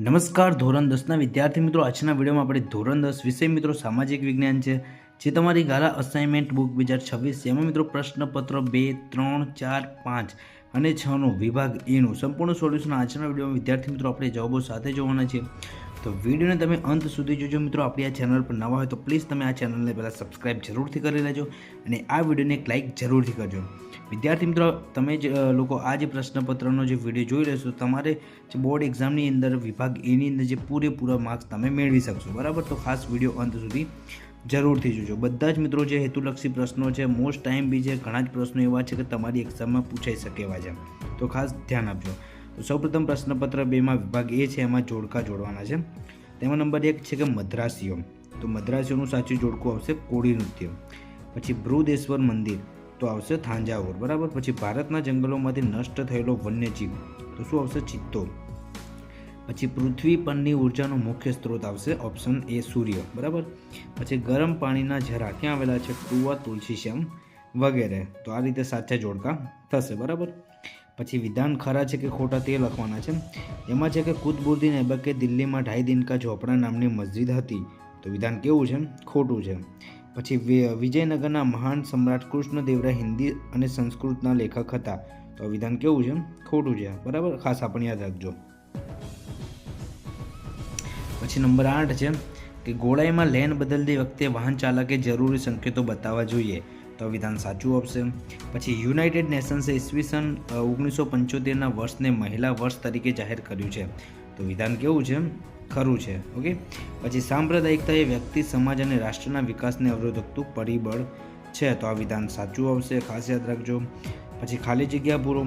નમસ્કાર ધોરણ 10ના વિદ્યાર્થી મિત્રો, આજના વિડીયોમાં આપણે ધોરણ 10 વિષય મિત્રો સામાજિક વિજ્ઞાન છે, જે તમારી ગાલા અસાઇનમેન્ટ બુક 2026 છે. એમાં મિત્રો પ્રશ્નપત્ર 2, 3, 4, 5 અને 6નો વિભાગ એનું સંપૂર્ણ સોલ્યુશન આજના વિડીયોમાં વિદ્યાર્થી મિત્રો આપણે જવાબો સાથે જોવાના છે. તો વિડીયોને તમે અંત સુધી જોજો. મિત્રો આપણી આ ચેનલ પર નવા હોય તો પ્લીઝ તમે આ ચેનલને પહેલાં સબસ્ક્રાઈબ જરૂરથી કરી લેજો અને આ વિડીયોને એક લાઇક જરૂરથી કરજો. વિદ્યાર્થી મિત્રો, તમે જ લોકો આ જે પ્રશ્નપત્રનો જે વિડીયો જોઈ લેશો, તમારે જે બોર્ડ એક્ઝામની અંદર વિભાગ એની અંદર જે પૂરેપૂરા માર્ક્સ તમે મેળવી શકશો. બરાબર, તો ખાસ વિડીયો અંત સુધી જરૂરથી જોજો. બધા જ મિત્રો જે હેતુલક્ષી પ્રશ્નો છે, મોસ્ટ ટાઈમ બી છે, ઘણા જ પ્રશ્નો એવા છે કે તમારી એક્ઝામમાં પૂછાઈ શકે એવા છે, તો ખાસ ધ્યાન આપજો. તો સૌપ્રથમ પ્રશ્નપત્ર 2માં વિભાગ એ છે, એમાં જોડકા જોડવાના છે. તેમાં નંબર 1 છે કે મદ્રાસીઓ. તો મદ્રાસીઓનું સાચું જોડકું આવશે કોળી નૃત્ય. પછી બૃહદેશ્વર મંદિર તો આવશે થાંજાવુર. બરાબર. પછી ભારતના જંગલોમાંથી નષ્ટ થયેલો વન્યજીવ તો શું આવશે? ચિત્તો. પછી પૃથ્વી પરની ઉર્જાનો મુખ્ય સ્ત્રોત આવશે ઓપ્શન એ સૂર્ય. બરાબર. પછી ગરમ પાણીના ઝરા ક્યાં આવેલા છે? ટુવા, તુલસીશ્યામ વગેરે. તો આ રીતે સાચા જોડકા થશે. બરાબર. પછી વિધાન ખરા છે કે ખોટા તે લખવાના છે. એમાં છે કે કુતબુદ્દીન ઐબકે દિલ્હીમાં ઢાઈ દિનકા ઝોપડા નામની મસ્જિદ હતી. તો વિધાન કેવું છે? ખોટું છે. પછી વિજયનગરના મહાન સમ્રાટ કૃષ્ણદેવરાય હિન્દી અને સંસ્કૃતના લેખક હતા. તો વિધાન કેવું છે? ખોટું છે. બરાબર, ખાસ આપણે યાદ રાખજો. પછી નંબર 8 છે કે ગોળાઈમાં લેન બદલતી વખતે વાહન ચાલકે જરૂરી સંકેતો બતાવવા જોઈએ. તો વિધાન સાચું આવશે. પછી યુનાઇટેડ નેશન્સે ઈસવીસન 1975ના વર્ષને મહિલા વર્ષ તરીકે જાહેર કર્યું છે. તો વિધાન કેવું છે? ખરું છે. ઓકે. પછી સાંપ્રદાયિકતા એ વ્યક્તિ, સમાજ અને રાષ્ટ્રના વિકાસને અવરોધકતું પરિબળ છે. તો આ વિધાન સાચું આવશે, ખાસ યાદ રાખજો. પછી ખાલી જગ્યા પૂરો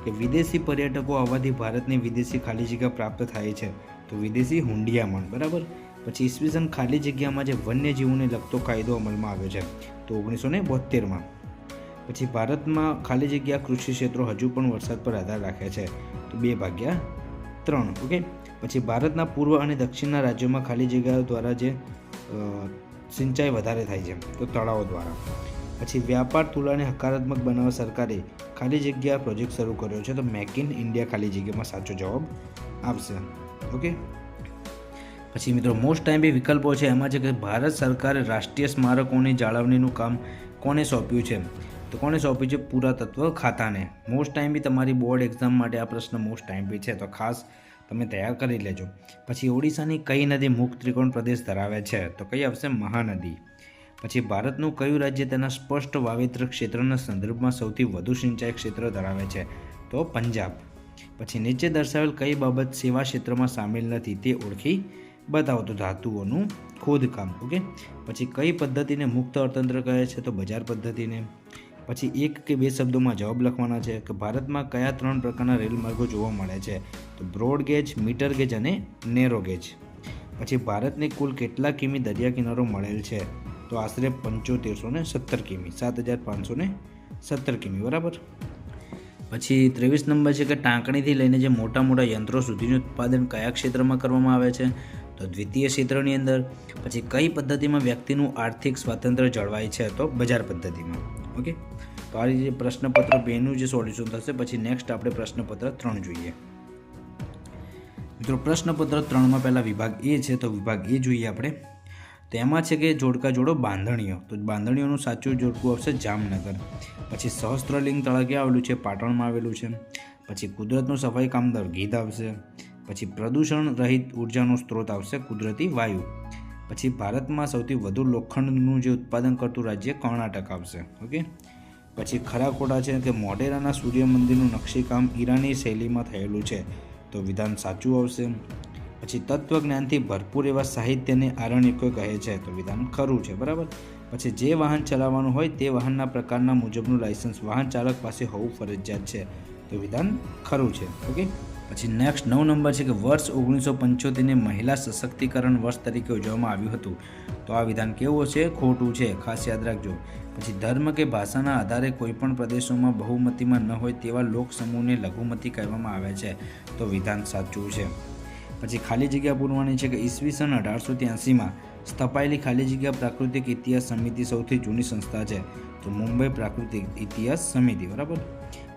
કે વિદેશી પર્યટકો આવવાથી ભારતની વિદેશી ખાલી જગ્યા પ્રાપ્ત થાય છે. તો વિદેશી હુંડિયામણ. બરાબર. પછી ઈસવીસન ખાલી જગ્યામાં જે વન્યજીવોને લગતો કાયદો અમલમાં આવ્યો છે. તો 1972માં. પછી ભારતમાં ખાલી જગ્યા કૃષિ ક્ષેત્રો હજુ પણ વરસાદ પર આધાર રાખે છે. તો 2/3. ઓકે. પછી ભારતના પૂર્વ અને દક્ષિણના રાજ્યોમાં ખાલી જગ્યાઓ દ્વારા જે સિંચાઈ વધારે થાય છે, તો તળાવો દ્વારા. પછી વ્યાપાર તુલાને હકારાત્મક બનાવવા સરકારે ખાલી જગ્યા પ્રોજેક્ટ શરૂ કર્યો છે. તો મેક ઇન ઇન્ડિયા ખાલી જગ્યામાં સાચો જવાબ આવશે. ઓકે. પછી મિત્રો મોસ્ટ ટાઈમ બી વિકલ્પો છે, એમાં છે કે ભારત સરકારે રાષ્ટ્રીય સ્મારકોની જાળવણીનું કામ કોને સોંપ્યું છે? તો કોને સોંપ્યું છે? પુરાતત્વ ખાતાને. મોસ્ટ ટાઈમ બી તમારી બોર્ડ એક્ઝામ માટે આ પ્રશ્ન મોસ્ટ ટાઈમ બી છે, તો ખાસ તમે તૈયાર કરી લેજો. પછી ઓડિશાની કઈ નદી મુક્ત ત્રિકોણ પ્રદેશ ધરાવે છે? તો કઈ આવશે? મહાનદી. પછી ભારતનું કયું રાજ્ય તેના સ્પષ્ટ વાવેતર ક્ષેત્રના સંદર્ભમાં સૌથી વધુ સિંચાઈ ક્ષેત્ર ધરાવે છે? તો પંજાબ. પછી નીચે દર્શાવેલ કઈ બાબત સેવા ક્ષેત્રમાં સામેલ નથી તે ઓળખી બતાવો. તો ધાતુઓનું ખોદકામ. ઓકે. પછી કઈ પદ્ધતિને મુક્ત અર્થતંત્ર કહે છે? તો બજાર પદ્ધતિને. પછી 1 કે 2 શબ્દોમાં જવાબ લખવાના છે કે ભારતમાં કયા 3 પ્રકારના રેલ માર્ગો જોવા મળે છે? તો બ્રોડ ગેજ, મીટર ગેજ અને નેરો ગેજ. પછી ભારતને કુલ કેટલા કિમી દરિયા કિનારો મળેલ છે? તો આશરે 7517 કિમી, 7517 કિમી. બરાબર. પછી 23 નંબર છે કે ટાંકણીથી લઈને જે મોટા મોટા યંત્રો સુધીનું ઉત્પાદન કયા ક્ષેત્રમાં કરવામાં આવે છે? તો દ્વિતીય ક્ષેત્રની અંદર. પછી કઈ પદ્ધતિમાં વ્યક્તિનું આર્થિક સ્વાતંત્ર્ય જળવાય છે? તો બજાર પદ્ધતિમાં. ઓકે. તો આ રીતે પ્રશ્નપત્ર 2નું જે સોલ્યુશન થશે. પછી નેક્સ્ટ આપણે પ્રશ્નપત્ર 3 જોઈએ. મિત્રો પ્રશ્નપત્ર 3માં પહેલા વિભાગ એ છે, તો વિભાગ એ જોઈએ આપણે. તો એમાં છે કે જોડકા જોડો બાંધણીઓ. તો બાંધણીઓનું સાચું જોડકું આવશે જામનગર. પછી સહસ્ત્રલિંગ તળાવ ક્યાં આવેલું છે? પાટણમાં આવેલું છે. પછી કુદરતનું સફાઈ કામદાર ગીધ આવશે. પછી પ્રદૂષણ રહિત ઉર્જાનો સ્ત્રોત આવશે કુદરતી વાયુ. પછી ભારતમાં સૌથી વધુ લોખંડનું જે ઉત્પાદન કરતું રાજ્ય કર્ણાટક આવશે. ઓકે. પછી ખરા ખોટા છે કે મોઢેરાના સૂર્ય મંદિરનું નકશીકામ ઈરાની શૈલીમાં થયેલું છે. તો વિધાન સાચું આવશે. પછી તત્વજ્ઞાનથી ભરપૂર એવા સાહિત્યને આરણ્યકો કહે છે. તો વિધાન ખરું છે. બરાબર. પછી જે વાહન ચલાવવાનું હોય તે વાહનના પ્રકારના મુજબનું લાયસન્સ વાહન ચાલક પાસે હોવું ફરજિયાત છે. તો વિધાન ખરું છે. ઓકે. પછી નેક્સ્ટ 9 નંબર છે કે વર્ષ 1975ને મહિલા સશક્તિકરણ વર્ષ તરીકે ઉજવવામાં આવ્યું હતું. તો આ વિધાન કેવું છે? ખોટું છે, ખાસ યાદ રાખજો. પછી ધર્મ કે ભાષાના આધારે કોઈપણ પ્રદેશોમાં બહુમતીમાં ન હોય તેવા લોક સમૂહને લઘુમતી કહેવામાં આવે છે. તો વિધાન સાચું છે. પછી ખાલી જગ્યા પૂરવાની છે કે ઈસવીસન 1883માં સ્થપાયેલી ખાલી જગ્યા પ્રાકૃતિક ઇતિહાસ સમિતિ સૌથી જૂની સંસ્થા છે. તો મુંબઈ પ્રાકૃતિક ઇતિહાસ સમિતિ. બરાબર.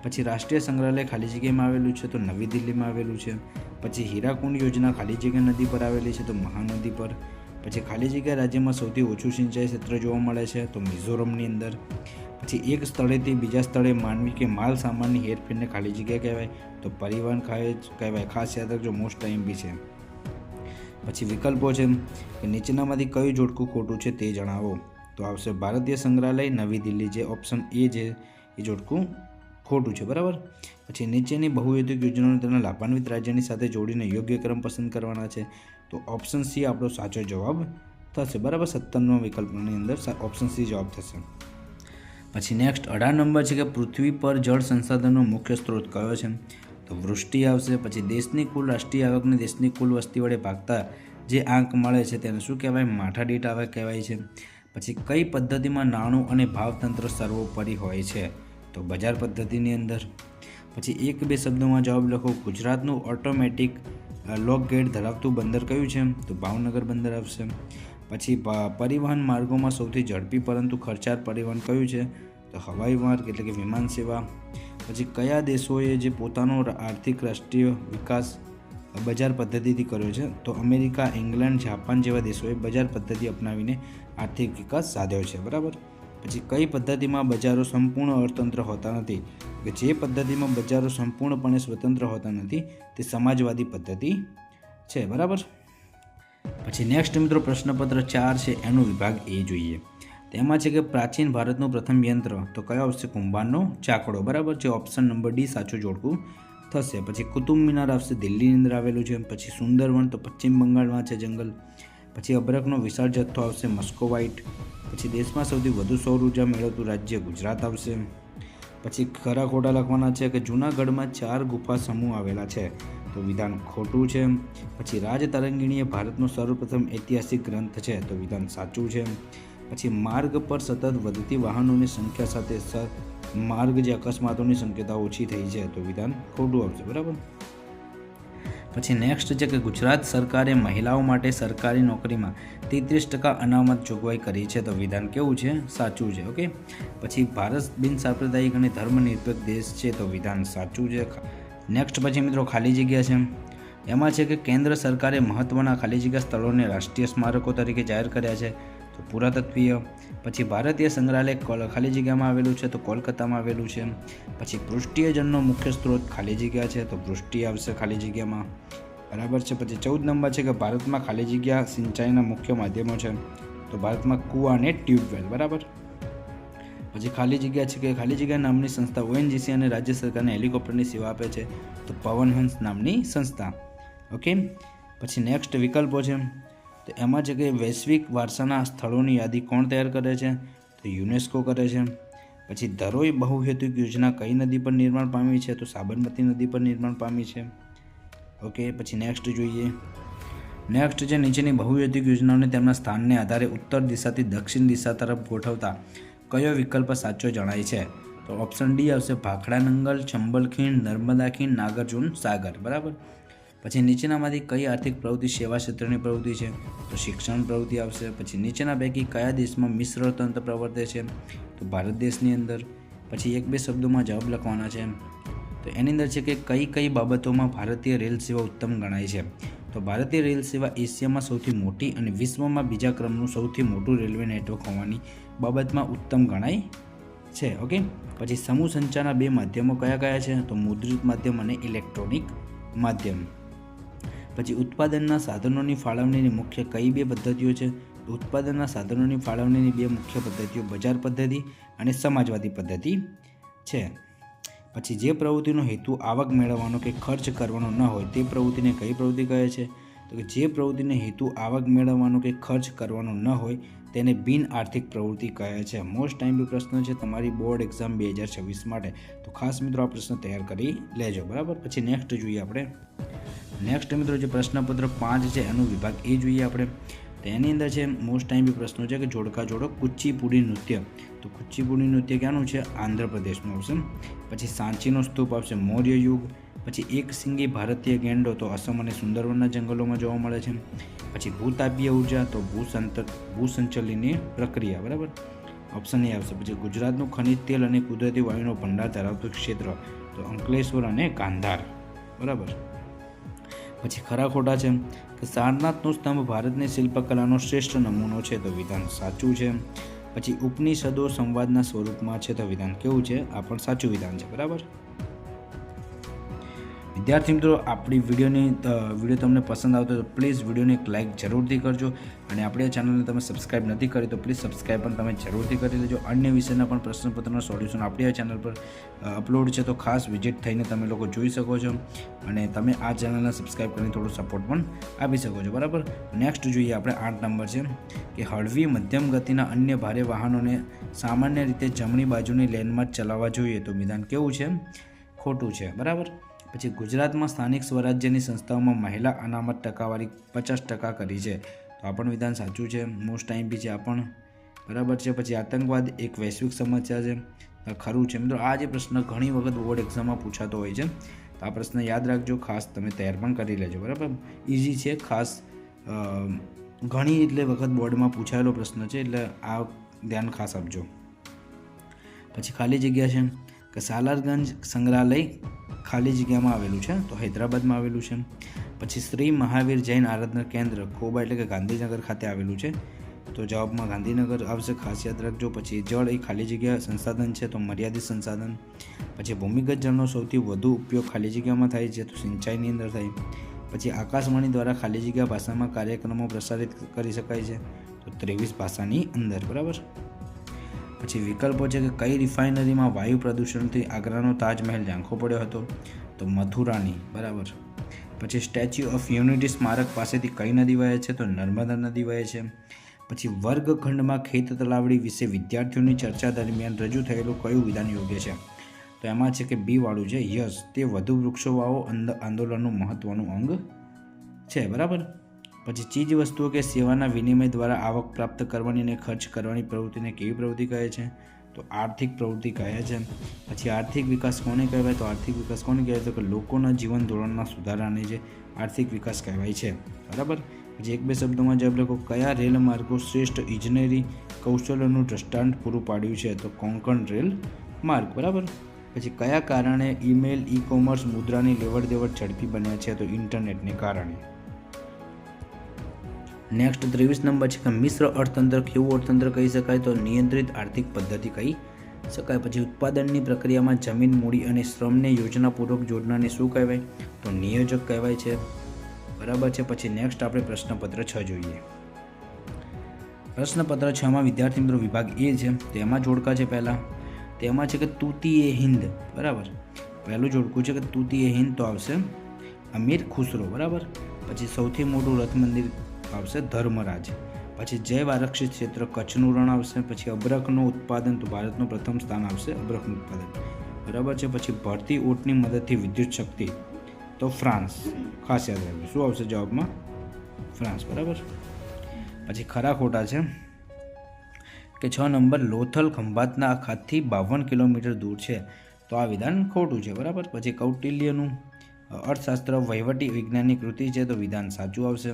પછી રાષ્ટ્રીય સંગ્રહાલય ખાલી જગ્યામાં આવેલું છે તો નવી દિલ્હીમાં આવેલું છે. પછી હીરાકુંડ યોજના ખાલી જગ્યા નદી પર આવેલી છે તો મહાનદી પર. પછી ખાલી જગ્યા રાજ્યમાં સૌથી ઓછું સિંચાઈ ક્ષેત્ર જોવા મળે છે તો મિઝોરમની અંદર. પછી એક સ્થળેથી બીજા સ્થળે માનવી કે માલ સામાનની હેરફેરને ખાલી જગ્યા કહેવાય તો પરિવહન કહેવાય. ખાસ યાદ રાખજો, મોસ્ટ ટાઈમ બી છે. પછી વિકલ્પો છે કે નીચેનામાંથી કયું જોડકું ખોટું છે તે જણાવો. તો આવશે ભારતીય સંગ્રહાલય નવી દિલ્હી, જે ઓપ્શન એ છે એ જોડકું ખોટું છે, બરાબર. પછી નીચેની બહુહેતુક યોજનાઓને તેના લાભાન્વિત રાજ્યની સાથે જોડીને યોગ્ય ક્રમ પસંદ કરવાના છે તો ઓપ્શન સી આપણો સાચો જવાબ થશે, બરાબર. 57 વિકલ્પની અંદર ઓપ્શન સી જવાબ થશે. પછી નેક્સ્ટ 18 નંબર છે કે પૃથ્વી પર જળ સંસાધનનો મુખ્ય સ્ત્રોત કયો છે તો વૃષ્ટિ આવશે. પછી દેશની કુલ રાષ્ટ્રીય આવકને દેશની કુલ વસ્તી વડે ભાગતા જે આંક મળે છે તેને શું કહેવાય? માથા દીઠ આવક કહેવાય છે. પછી કઈ પદ્ધતિમાં નાણું અને ભાવતંત્ર સર્વોપરી હોય છે તો બજાર પદ્ધતિની અંદર. પછી 1-2 શબ્દોમાં જવાબ લખો. ગુજરાતનું ઓટોમેટિક લોક ગેટ ધરાવતું બંદર કયું છે તો ભાવનગર બંદર આવશે. પછી પરિવહન માર્ગોમાં સૌથી ઝડપી પરંતુ ખર્ચાળ પરિવહન કયું છે તો હવાઈ માર્ગ એટલે કે વિમાન સેવા. પછી કયા દેશોએ જે પોતાનો આર્થિક રાષ્ટ્રીય વિકાસ બજાર પદ્ધતિથી કર્યો છે તો અમેરિકા, ઇંગ્લેન્ડ, જાપાન જેવા દેશોએ બજાર પદ્ધતિ અપનાવીને આર્થિક વિકાસ સાધ્યો છે, બરાબર. પછી કઈ પદ્ધતિમાં બજારો સંપૂર્ણ અર્થતંત્ર હોતા નથી કે જે પદ્ધતિમાં બજારો સંપૂર્ણપણે સ્વતંત્ર હોતા નથી તે સમાજવાદી પદ્ધતિ છે, બરાબર. પછી નેક્સ્ટ મિત્રો પ્રશ્નપત્ર 4 છે એનો વિભાગ એ જોઈએ. તેમાં છે કે પ્રાચીન ભારતનું પ્રથમ યંત્ર તો કયો આવશે? કુંભારનો ચાકડો, બરાબર, જે ઓપ્શન નંબર ડી સાચું જોડકું થશે. પછી કુતુબ મિનાર આવશે, દિલ્હીની અંદર આવેલું છે. પછી સુંદરવન તો પશ્ચિમ બંગાળમાં છે જંગલ. પછી અબરખનો વિશાળ જથ્થો આવશે, મસ્કોવાઇટ. પછી દેશમાં સૌથી વધુ સૌર ઉર્જા મેળવતું રાજ્ય ગુજરાત આવશે. પછી ખરા ખોટા લખવાના છે કે જૂનાગઢમાં 4 ગુફા સમૂહ આવેલા છે તો વિધાન ખોટું છે. પછી રાજતરંગીણી એ ભારતનો સર્વપ્રથમ ઐતિહાસિક ગ્રંથ છે તો વિધાન સાચું છે. પછી માર્ગ પર સતત વધતી વાહનોની સંખ્યા સાથે માર્ગ જે અકસ્માતોની શક્યતા ઓછી થઈ છે તો વિધાન ખોટું આવશે, બરાબર. પછી નેક્સ્ટ છે કે ગુજરાત સરકારે મહિલાઓ માટે સરકારી નોકરીમાં 33% અનામત જોગવાઈ કરી છે તો વિધાન કેવું છે? સાચું છે. ઓકે. પછી ભારત બિન સાંપ્રદાયિક અને ધર્મનિરપેક્ષ દેશ છે તો વિધાન સાચું છે. નેક્સ્ટ પછી મિત્રો ખાલી જગ્યા છે. એમાં છે કે કેન્દ્ર સરકારે મહત્ત્વના ખાલી જગ્યા સ્થળોને રાષ્ટ્રીય સ્મારકો તરીકે જાહેર કર્યા છે તો પુરાતત્વીય. પછી ભારતીય સંગ્રહાલય ખાલી જગ્યામાં આવેલું છે તો કોલકાતામાં આવેલું છે. પછી પૃષ્ઠીય જળનો મુખ્ય સ્ત્રોત ખાલી જગ્યા છે તો પૃષ્ઠી આવશે ખાલી જગ્યામાં, બરાબર છે. પછી 14 નંબર છે કે ભારતમાં ખાલી જગ્યા સિંચાઈના મુખ્ય માધ્યમો છે તો ભારતમાં કૂવા અને ટ્યુબવેલ, બરાબર. પછી ખાલી જગ્યા છે કે ખાલી જગ્યા નામની સંસ્થા ONGC અને રાજ્ય સરકારને હેલિકોપ્ટરની સેવા આપે છે તો પવનહંસ નામની સંસ્થા. ઓકે. પછી નેક્સ્ટ વિકલ્પો છે તો એમાં છે કે વૈશ્વિક વારસાના સ્થળોની યાદી કોણ તૈયાર કરે છે તો યુનેસ્કો કરે છે. પછી ધરોઈ બહુહેતુક યોજના કઈ નદી પર નિર્માણ પામી છે તો સાબરમતી નદી પર નિર્માણ પામી છે. ઓકે. પછી નેક્સ્ટ જોઈએ. નેક્સ્ટ છે નીચેની બહુહેતુક યોજનાઓને તેમના સ્થાનને આધારે ઉત્તર દિશાથી દક્ષિણ દિશા તરફ ગોઠવતા કયો વિકલ્પ સાચો જણાય છે તો ઓપ્શન ડી આવશે ભાખડા નંગલ, ચંબલ ખીણ, નર્મદા ખીણ, નાગાર્જુન સાગર, બરાબર. પછી નીચેનામાંથી કઈ આર્થિક પ્રવૃત્તિ સેવા ક્ષેત્રની પ્રવૃત્તિ છે તો શિક્ષણ પ્રવૃત્તિ આવશે. પછી નીચેના પૈકી કયા દેશમાં મિશ્ર તંત્ર પ્રવર્તે છે તો ભારત દેશની અંદર. પછી 1-2 શબ્દોમાં જવાબ લખવાના છે તો એની અંદર છે કે કઈ બાબતોમાં ભારતીય રેલ સેવા ઉત્તમ ગણાય છે તો ભારતીય રેલ સેવા એશિયામાં સૌથી મોટી અને વિશ્વમાં બીજા ક્રમનું સૌથી મોટું રેલવે નેટવર્ક હોવાની બાબતમાં ઉત્તમ ગણાય છે. ઓકે. પછી સમૂહ સંચારના 2 માધ્યમો કયા છે તો મુદ્રિત માધ્યમ અને ઇલેક્ટ્રોનિક માધ્યમ. પછી ઉત્પાદનના સાધનોની ફાળવણીની મુખ્ય કઈ 2 પદ્ધતિઓ છે તો ઉત્પાદનના સાધનોની ફાળવણીની 2 મુખ્ય પદ્ધતિઓ બજાર પદ્ધતિ અને સમાજવાદી પદ્ધતિ છે. પછી જે પ્રવૃત્તિનો હેતુ આવક મેળવવાનો કે ખર્ચ કરવાનો ન હોય તે પ્રવૃત્તિને કઈ પ્રવૃત્તિ કહે છે તો કે જે પ્રવૃત્તિનો હેતુ આવક મેળવવાનો કે ખર્ચ કરવાનો ન હોય તેને બિન આર્થિક પ્રવૃત્તિ કહે છે. મોસ્ટ ટાઈમ પ્રશ્ન છે તમારી બોર્ડ એક્ઝામ 2026 માટે તો ખાસ મિત્રો આ પ્રશ્ન તૈયાર કરી લેજો, બરાબર. પછી નેક્સ્ટ જોઈએ આપણે. નેક્સ્ટ મિત્રો જે પ્રશ્નપત્ર 5 છે એનો વિભાગ એ જોઈએ આપણે. તો એની અંદર છે મોસ્ટ ટાઈમ પ્રશ્નો છે કે જોડકા જોડો કુચીપુડી નૃત્ય તો કુચીપુડી નૃત્ય ક્યાંનું છે? આંધ્રપ્રદેશનું આવશે. પછી સાંચીનો સ્તૂપ આવશે મૌર્ય યુગ. પછી એક સિંગી ભારતીય ગેંડો તો અસમ અને સુંદરવનના જંગલોમાં જોવા મળે છે. પછી ભૂતાપીય ઉર્જા તો ભૂસંચલનની પ્રક્રિયા, બરાબર. ઓપ્શન એ આવશે. પછી ગુજરાતનું ખનિજ તેલ અને કુદરતી વાયુનો ભંડાર ધરાવતું ક્ષેત્ર, તો અંકલેશ્વર અને ગાંધાર. બરાબર. પછી ખરા ખોટા છે કે સારનાથનો સ્તંભ ભારતની શિલ્પકલાનો શ્રેષ્ઠ નમૂનો છે, તો વિધાન સાચું છે. પછી ઉપનિષદો સંવાદના સ્વરૂપમાં છે, તો વિધાન કેવું છે? આ પણ સાચું વિધાન છે. બરાબર. વિદ્યાર્થી મિત્રો, આપણી વિડીયો તમને પસંદ આવતો તો પ્લીઝ વિડીયોને એક લાઇક જરૂરથી કરજો, અને આપણી આ ચેનલને તમે સબસ્ક્રાઇબ નથી કરી તો પ્લીઝ સબસ્ક્રાઇબ પણ તમે જરૂરથી કરી લેજો. અન્ય વિષયના પણ પ્રશ્નપત્રનું સોલ્યુશન આપણી આ ચેનલ પર અપલોડ છે, તો ખાસ વિઝિટ થઈને તમે લોકો જોઈ શકો છો, અને તમે આ ચેનલને સબસ્ક્રાઇબ કરીને થોડું સપોર્ટ પણ આપી શકો છો. બરાબર. નેક્સ્ટ જોઈએ આપણે 8 નંબર છે કે હળવી મધ્યમ ગતિના અન્ય ભારે વાહનોને સામાન્ય રીતે જમણી બાજુની લેનમાં જ ચલાવવા જોઈએ, તો વિધાન કેવું છે? ખોટું છે. બરાબર. પછી ગુજરાતમાં સ્થાનિક સ્વરાજ્યની સંસ્થાઓમાં મહિલા અનામત ટકાવારી 50% કરી છે, તો આ પણ વિધાન સાચું છે. મોસ્ટ ટાઈમ બી છે આ પણ. બરાબર છે. પછી આતંકવાદ એક વૈશ્વિક સમસ્યા છે, ખરું છે. મિત્રો, આ જે પ્રશ્ન ઘણી વખત બોર્ડ એક્ઝામમાં પૂછાતો હોય છે, તો આ પ્રશ્ન યાદ રાખજો, ખાસ તમે તૈયાર પણ કરી લેજો. બરાબર. ઇઝી છે, ખાસ ઘણી વખત બોર્ડમાં પૂછાયેલો પ્રશ્ન છે, એટલે આ ધ્યાન ખાસ આપજો. પછી ખાલી જગ્યા છે કે સાલારગંજ સંગ્રહાલય ખાલી જગ્યામાં આવેલું છે, તો હૈદરાબાદમાં આવેલું છે. પછી શ્રી મહાવીર જૈન આરાધના કેન્દ્ર ખોબા એટલે કે ગાંધીનગર ખાતે આવેલું છે, તો જવાબમાં ગાંધીનગર આવશે, ખાસ યાદ રાખજો. પછી જળ એ ખાલી જગ્યા સંસાધન છે, તો મર્યાદિત સંસાધન. પછી ભૂમિગત જળનો સૌથી વધુ ઉપયોગ ખાલી જગ્યામાં થાય છે, તો સિંચાઈની અંદર થાય. પછી આકાશવાણી દ્વારા ખાલી જગ્યા ભાષામાં કાર્યક્રમો પ્રસારિત કરી શકાય છે, તો 23 ભાષાની અંદર. બરાબર. પછી વિકલ્પો છે કે કઈ રિફાઇનરીમાં વાયુ પ્રદૂષણથી આગ્રાનો તાજમહેલ ઝાંખો પડ્યો હતો, તો મથુરાની. બરાબર. પછી સ્ટેચ્યુ ઓફ યુનિટી સ્મારક પાસેથી કઈ નદી વહે છે, તો નર્મદા નદી વહે છે. પછી વર્ગખંડમાં ખેત તલાવડી વિશે વિદ્યાર્થીઓની ચર્ચા દરમિયાન રજૂ થયેલું કયું વિધાન યોગ્ય છે, તો એમાં છે કે બી વાળું છે, યસ, તે વધુ વૃક્ષો વાવો આંદોલનનું મહત્વનું અંગ છે. બરાબર. પછી ચીજ વસ્તુઓ કે સેવાના વિનિમય દ્વારા આવક પ્રાપ્ત કરવાની અને ખર્ચ કરવાની પ્રવૃત્તિને કેવી પ્રવૃત્તિ કહે છે, તો આર્થિક પ્રવૃત્તિ કહે છે. પછી આર્થિક વિકાસ કોને કહેવાય, તો આર્થિક વિકાસ કોને કહેવાય, તો કે લોકોના જીવન ધોરણના સુધારાને જે આર્થિક વિકાસ કહેવાય છે. બરાબર. પછી 1-2 શબ્દોમાં જવાબ લખો. કયા રેલ માર્ગો શ્રેષ્ઠ ઇજનેરી કૌશલ્યનું દ્રષ્ટાંત પૂરું પાડ્યું છે, તો કોંકણ રેલ માર્ગ. બરાબર. પછી કયા કારણે ઈમેલ, ઈ કોમર્સ, મુદ્રાની લેવડ દેવડ ઝડપી બન્યા છે, તો ઇન્ટરનેટને કારણે. નેક્સ્ટ 23 નંબર છે કે મિશ્ર અર્થતંત્ર કેવું અર્થતંત્ર કહી શકાય, તો નિયંત્રિત આર્થિક પદ્ધતિ કહી શકાય. પછી ઉત્પાદનની પ્રક્રિયામાં જમીન, મૂડી અને શ્રમને યોજનાપૂર્વક જોડનાને શું કહેવાય, તો નિયોજક કહેવાય છે. બરાબર છે. પછી નેક્સ્ટ આપણે પ્રશ્નપત્ર 6 જોઈએ. પ્રશ્નપત્ર 6માં વિદ્યાર્થી મિત્રો વિભાગ એ છે, તેમાં જોડકા છે. પહેલાં તેમાં છે કે તૂતી એ હિન્દ. બરાબર. પહેલું જોડકું છે કે તૂતી એ હિન્દ, તો આવશે અમીર ખુસરો. બરાબર. પછી સૌથી મોટું રથ મંદિર આવશે ધર્મરાજ. પછી જૈવ આરક્ષિત ક્ષેત્ર કચ્છનું રણ આવશે. પછી અબરખનું ઉત્પાદન, તો ભારતનું પ્રથમ સ્થાન આવશે અબરખનું ઉત્પાદન. બરાબર છે. પછી ભરતી ઊંટની મદદથી વિદ્યુત શક્તિ, તો ફ્રાન્સ. ખાસ યાદ રાખજો, શું આવશે જવાબમાં? ફ્રાન્સ. બરાબર. પછી ખરા ખોટા છે કે 6 નંબર લોથલ ખંભાતના અખાતથી 52 કિલોમીટર દૂર છે, તો આ વિધાન ખોટું છે. બરાબર. પછી કૌટિલ્યનું અર્થશાસ્ત્ર વહીવટી વિજ્ઞાનની કૃતિ છે, તો વિધાન સાચું આવશે.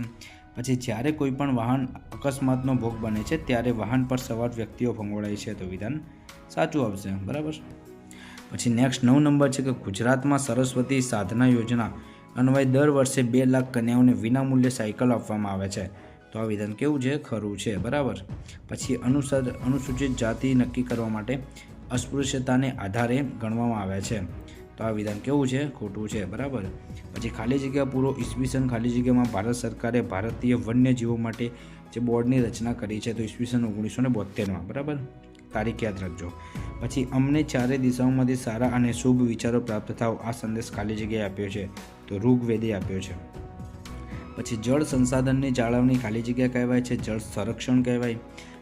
પછી જ્યારે કોઈ પણ વાહન અકસ્માતનો ભોગ બને છે ત્યારે વાહન પર સવાર વ્યક્તિઓ ફંગોળાય છે, તો વિધાન સાચું આવશે. બરાબર. પછી નેક્સ્ટ 9 નંબર છે કે ગુજરાતમાં સરસ્વતી સાધના યોજના અન્વયે દર વર્ષે 2 લાખ કન્યાઓને વિનામૂલ્યે સાયકલ આપવામાં આવે છે, તો આ વિધાન કેવું છે? ખરું છે. બરાબર. પછી અનુસૂચિત જાતિ નક્કી કરવા માટે અસ્પૃશ્યતાને આધારે ગણવામાં આવે છે, તો આ વિધાન કેવું છે? ખોટું છે. બરાબર. પછી ખાલી જગ્યા પૂરો ઈસવીસન ખાલી જગ્યામાં ભારત સરકારે ભારતીય વન્યજીવો માટે જે બોર્ડની રચના કરી છે, તો ઈસવીસન 1972માં. બરાબર. તારીખ યાદ રાખજો. પછી અમને ચારે દિશાઓમાંથી સારા અને શુભ વિચારો પ્રાપ્ત થાવ, આ સંદેશ ખાલી જગ્યાએ આપ્યો છે, તો ઋગ્વેદે આપ્યો છે. પછી જળ સંસાધનની જાળવણી ખાલી જગ્યા કહેવાય છે, જળ સંરક્ષણ કહેવાય.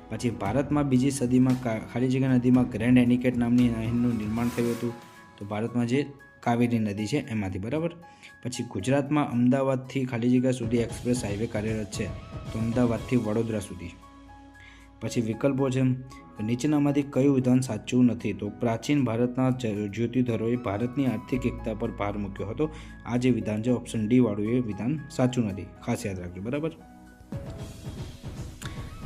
પછી ભારતમાં 2જી સદીમાં ખાલી જગ્યા નદીમાં ગ્રેન્ડ એનિકેટ નામની નહેરનું નિર્માણ થયું હતું, તો ભારતમાં જે કાવેરી નદી છે એમાંથી. બરાબર. પછી ગુજરાતમાં અમદાવાદથી ખાલી જગ્યા સુધી એક્સપ્રેસ હાઈવે કાર્યરત છે, તો અમદાવાદથી વડોદરા સુધી. પછી વિકલ્પો છે નીચેનામાંથી કયું વિધાન સાચું નથી, તો પ્રાચીન ભારતના જ્યોતિધરોએ ભારતની આર્થિક એકતા પર ભાર મૂક્યો હતો, આ જે વિધાન છે ઓપ્શન ડી વાળું એ વિધાન સાચું નથી, ખાસ યાદ રાખજો. બરાબર.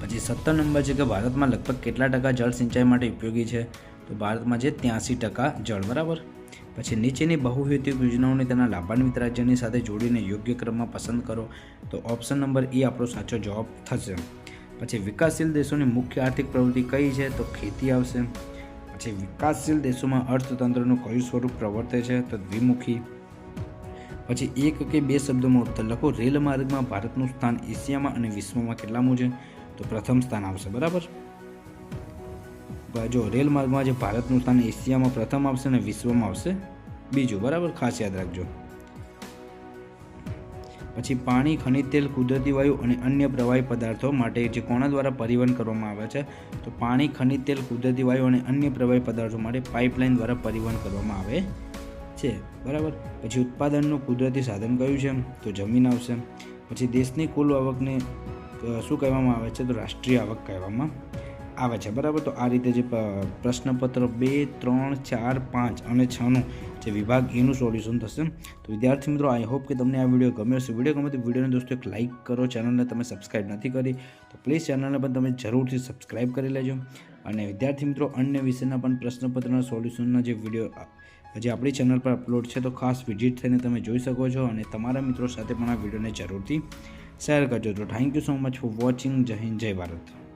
પછી 17 નંબર છે કે ભારતમાં લગભગ કેટલા ટકા જળ સિંચાઈ માટે ઉપયોગી છે? તો ભારતમાં છે 83% જળ, બરાબર. પછી નીચેની બહુહેતુક યોજનાઓને તેના લાભાન્વિત રાજ્યની સાથે જોડીને યોગ્ય ક્રમમાં પસંદ કરો. તો ઓપ્શન નંબર એ આપણો સાચો જવાબ થશે. પછી વિકાસશીલ દેશોની મુખ્ય આર્થિક પ્રવૃત્તિ કઈ છે? તો ખેતી આવશે. પછી વિકાસશીલ દેશોમાં અર્થતંત્રનું કયું સ્વરૂપ પ્રવર્તે છે? તો દ્વિમુખી. પછી એક કે બે શબ્દોમાં ઉત્તર લખો. રેલ માર્ગમાં ભારતનું સ્થાન એશિયામાં અને વિશ્વમાં કેટલામું છે? તો પ્રથમ સ્થાન આવશે, બરાબર. જો રેલ માર્ગમાં જે ભારતનું સ્થાન એશિયામાં પ્રથમ આવશે અને વિશ્વમાં આવશે બીજું, બરાબર, ખાસ યાદ રાખજો. પછી પાણી, ખનિજ તેલ, કુદરતી વાયુ અને અન્ય પ્રવાહી પદાર્થો માટે જે કોના દ્વારા પરિવહન કરવામાં આવે છે? તો પાણી, ખનિજ તેલ, કુદરતી વાયુ અને અન્ય પ્રવાહી પદાર્થો માટે પાઇપલાઇન દ્વારા પરિવહન કરવામાં આવે છે, બરાબર. પછી ઉત્પાદનનું કુદરતી સાધન કયું છે? તો જમીન આવશે. પછી દેશની કુલ આવકને શું કહેવામાં આવે છે? તો રાષ્ટ્રીય આવક કહેવામાં આવે છે, બરાબર. તો આ રીતે જે પ્રશ્નપત્ર 2, 3, 4, 5 અને 6નું જે વિભાગ એનું સોલ્યુશન થશે. તો વિદ્યાર્થી મિત્રો, આઈ હોપ કે તમને આ વિડીયો ગમ્યો હશે. વિડીયો ગમે તો વિડીયોને દોસ્તો એક લાઇક કરો. ચેનલને તમે સબસ્ક્રાઈબ નથી કરી તો પ્લીઝ ચેનલને પણ તમે જરૂરથી સબસ્ક્રાઈબ કરી લેજો. અને વિદ્યાર્થી મિત્રો, અન્ય વિષયના પણ પ્રશ્નપત્રના સોલ્યુશનના જે વિડીયો જે આપણી ચેનલ પર અપલોડ છે તો ખાસ વિઝિટ થઈને તમે જોઈ શકો છો અને તમારા મિત્રો સાથે પણ આ વિડીયોને જરૂરથી શેર કરજો. તો thank you so much for watching. જય હિન્દ, જય ભારત.